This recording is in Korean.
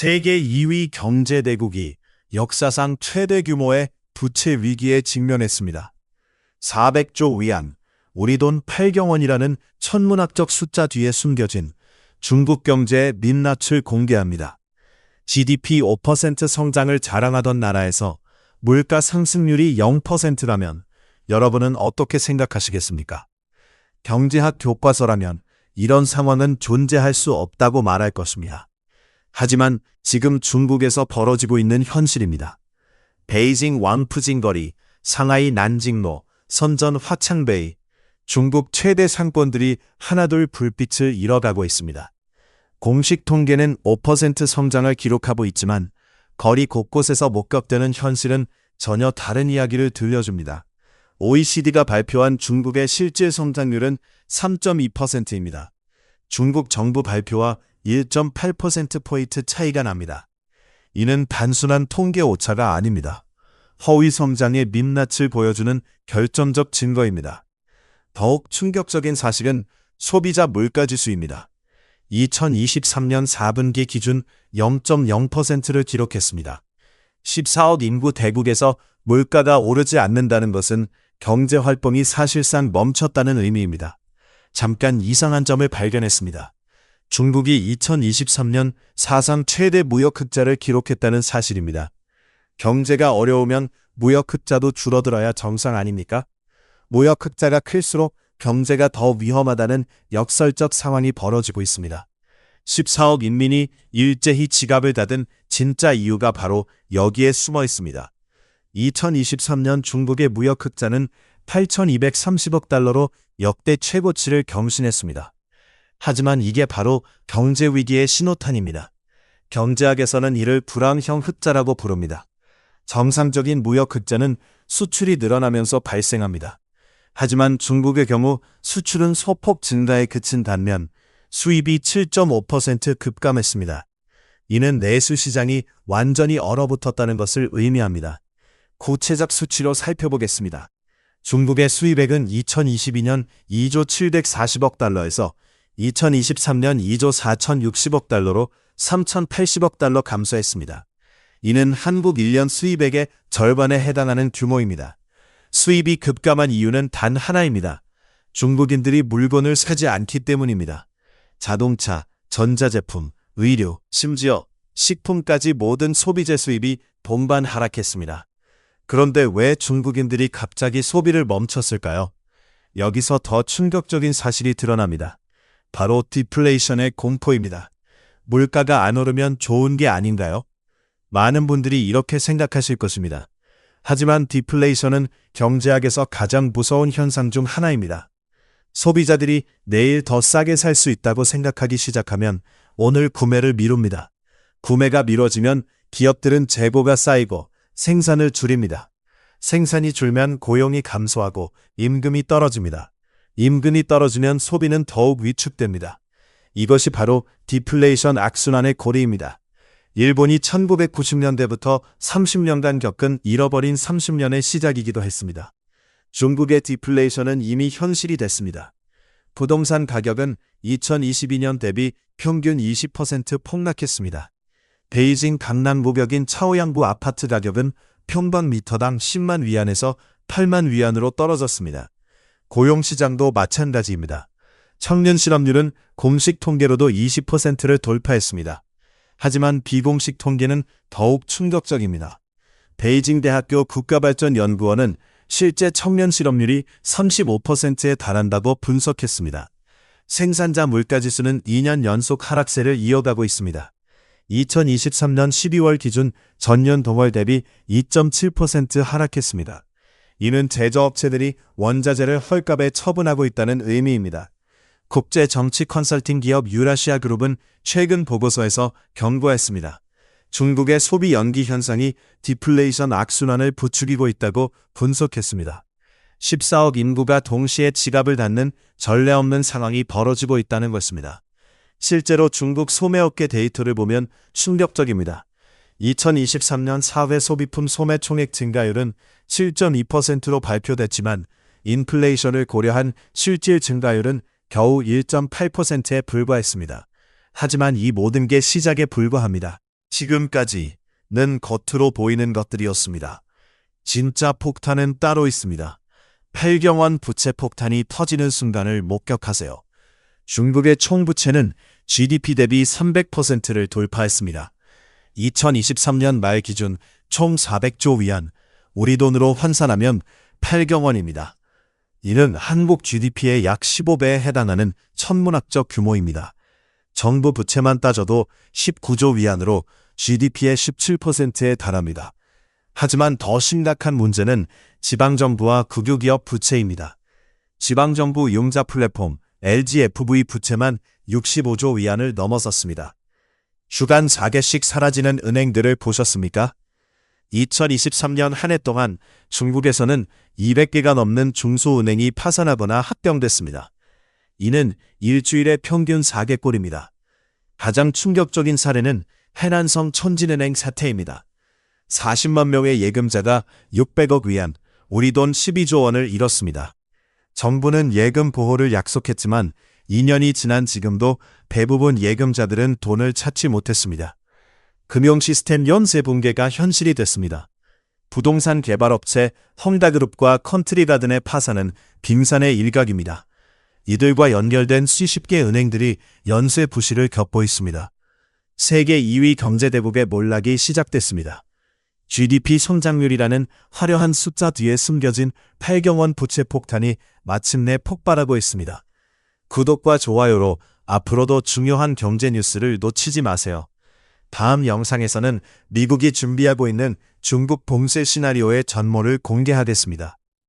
세계 2위 경제대국이 역사상 최대 규모의 부채 위기에 직면했습니다. 400조 위안, 우리 돈 8경 원이라는 천문학적 숫자 뒤에 숨겨진 중국 경제의 민낯을 공개합니다. GDP 5% 성장을 자랑하던 나라에서 물가 상승률이 0%라면 여러분은 어떻게 생각하시겠습니까? 경제학 교과서라면 이런 상황은 존재할 수 없다고 말할 것입니다. 하지만 지금 중국에서 벌어지고 있는 현실입니다. 베이징 왕푸징거리, 상하이 난징로, 선전 화창베이, 중국 최대 상권들이 하나둘 불빛을 잃어가고 있습니다. 공식 통계는 5% 성장을 기록하고 있지만 거리 곳곳에서 목격되는 현실은 전혀 다른 이야기를 들려줍니다. OECD가 발표한 중국의 실질 성장률은 3.2%입니다. 중국 정부 발표와 1.8%포인트 차이가 납니다. 이는 단순한 통계 오차가 아닙니다. 허위 성장의 민낯을 보여주는 결정적 증거입니다. 더욱 충격적인 사실은 소비자 물가지수입니다. 2023년 4분기 기준 0.0%를 기록했습니다. 14억 인구 대국에서 물가가 오르지 않는다는 것은 경제 활동이 사실상 멈췄다는 의미입니다. 잠깐 이상한 점을 발견했습니다. 중국이 2023년 사상 최대 무역 흑자를 기록했다는 사실입니다. 경제가 어려우면 무역 흑자도 줄어들어야 정상 아닙니까? 무역 흑자가 클수록 경제가 더 위험하다는 역설적 상황이 벌어지고 있습니다. 14억 인민이 일제히 지갑을 닫은 진짜 이유가 바로 여기에 숨어 있습니다. 2023년 중국의 무역 흑자는 8,230억 달러로 역대 최고치를 경신했습니다. 하지만 이게 바로 경제 위기의 신호탄입니다. 경제학에서는 이를 불황형 흑자라고 부릅니다. 정상적인 무역 흑자는 수출이 늘어나면서 발생합니다. 하지만 중국의 경우 수출은 소폭 증가에 그친 반면 수입이 7.5% 급감했습니다. 이는 내수 시장이 완전히 얼어붙었다는 것을 의미합니다. 구체적 수치로 살펴보겠습니다. 중국의 수입액은 2022년 2조 740억 달러에서 2023년 2조 4060억 달러로 3080억 달러 감소했습니다. 이는 한국 1년 수입액의 절반에 해당하는 규모입니다. 수입이 급감한 이유는 단 하나입니다. 중국인들이 물건을 사지 않기 때문입니다. 자동차, 전자제품, 의류, 심지어 식품까지 모든 소비재 수입이 동반 하락했습니다. 그런데 왜 중국인들이 갑자기 소비를 멈췄을까요? 여기서 더 충격적인 사실이 드러납니다. 바로 디플레이션의 공포입니다. 물가가 안 오르면 좋은 게 아닌가요? 많은 분들이 이렇게 생각하실 것입니다. 하지만 디플레이션은 경제학에서 가장 무서운 현상 중 하나입니다. 소비자들이 내일 더 싸게 살 수 있다고 생각하기 시작하면 오늘 구매를 미룹니다. 구매가 미뤄지면 기업들은 재고가 쌓이고 생산을 줄입니다. 생산이 줄면 고용이 감소하고 임금이 떨어집니다. 임금이 떨어지면 소비는 더욱 위축됩니다. 이것이 바로 디플레이션 악순환의 고리입니다. 일본이 1990년대부터 30년간 겪은 잃어버린 30년의 시작이기도 했습니다. 중국의 디플레이션은 이미 현실이 됐습니다. 부동산 가격은 2022년 대비 평균 20% 폭락했습니다. 베이징 강남 무벽인 차오양구 아파트 가격은 평방미터당 10만 위안에서 8만 위안으로 떨어졌습니다. 고용시장도 마찬가지입니다. 청년 실업률은 공식 통계로도 20%를 돌파했습니다. 하지만 비공식 통계는 더욱 충격적입니다. 베이징 대학교 국가발전연구원은 실제 청년 실업률이 35%에 달한다고 분석했습니다. 생산자 물가지수는 2년 연속 하락세를 이어가고 있습니다. 2023년 12월 기준 전년 동월 대비 2.7% 하락했습니다. 이는 제조업체들이 원자재를 헐값에 처분하고 있다는 의미입니다. 국제 정치 컨설팅 기업 유라시아 그룹은 최근 보고서에서 경고했습니다. 중국의 소비 연기 현상이 디플레이션 악순환을 부추기고 있다고 분석했습니다. 14억 인구가 동시에 지갑을 닫는 전례 없는 상황이 벌어지고 있다는 것입니다. 실제로 중국 소매업계 데이터를 보면 충격적입니다. 2023년 사회 소비품 소매 총액 증가율은 7.2%로 발표됐지만 인플레이션을 고려한 실질 증가율은 겨우 1.8%에 불과했습니다. 하지만 이 모든 게 시작에 불과합니다. 지금까지는 겉으로 보이는 것들이었습니다. 진짜 폭탄은 따로 있습니다. 8경원 부채 폭탄이 터지는 순간을 목격하세요. 중국의 총부채는 GDP 대비 300%를 돌파했습니다. 2023년 말 기준 총 400조 위안, 우리 돈으로 환산하면 8경원입니다. 이는 한국 GDP의 약 15배에 해당하는 천문학적 규모입니다. 정부 부채만 따져도 19조 위안으로 GDP의 17%에 달합니다. 하지만 더 심각한 문제는 지방정부와 국유기업 부채입니다. 지방정부 융자 플랫폼 LGFV 부채만 65조 위안을 넘어섰습니다. 주간 4개씩 사라지는 은행들을 보셨습니까? 2023년 한 해 동안 중국에서는 200개가 넘는 중소은행이 파산하거나 합병됐습니다. 이는 일주일에 평균 4개꼴입니다. 가장 충격적인 사례는 해난성 천진은행 사태입니다. 40만 명의 예금자가 600억 위안, 우리 돈 12조 원을 잃었습니다. 정부는 예금 보호를 약속했지만 2년이 지난 지금도 대부분 예금자들은 돈을 찾지 못했습니다. 금융 시스템 연쇄 붕괴가 현실이 됐습니다. 부동산 개발업체 헝다그룹과 컨트리가든의 파산은 빙산의 일각입니다. 이들과 연결된 수십 개 은행들이 연쇄 부실을 겪고 있습니다. 세계 2위 경제대국의 몰락이 시작됐습니다. GDP 성장률이라는 화려한 숫자 뒤에 숨겨진 8경원 부채 폭탄이 마침내 폭발하고 있습니다. 구독과 좋아요로 앞으로도 중요한 경제 뉴스를 놓치지 마세요. 다음 영상에서는 미국이 준비하고 있는 중국 봉쇄 시나리오의 전모를 공개하겠습니다.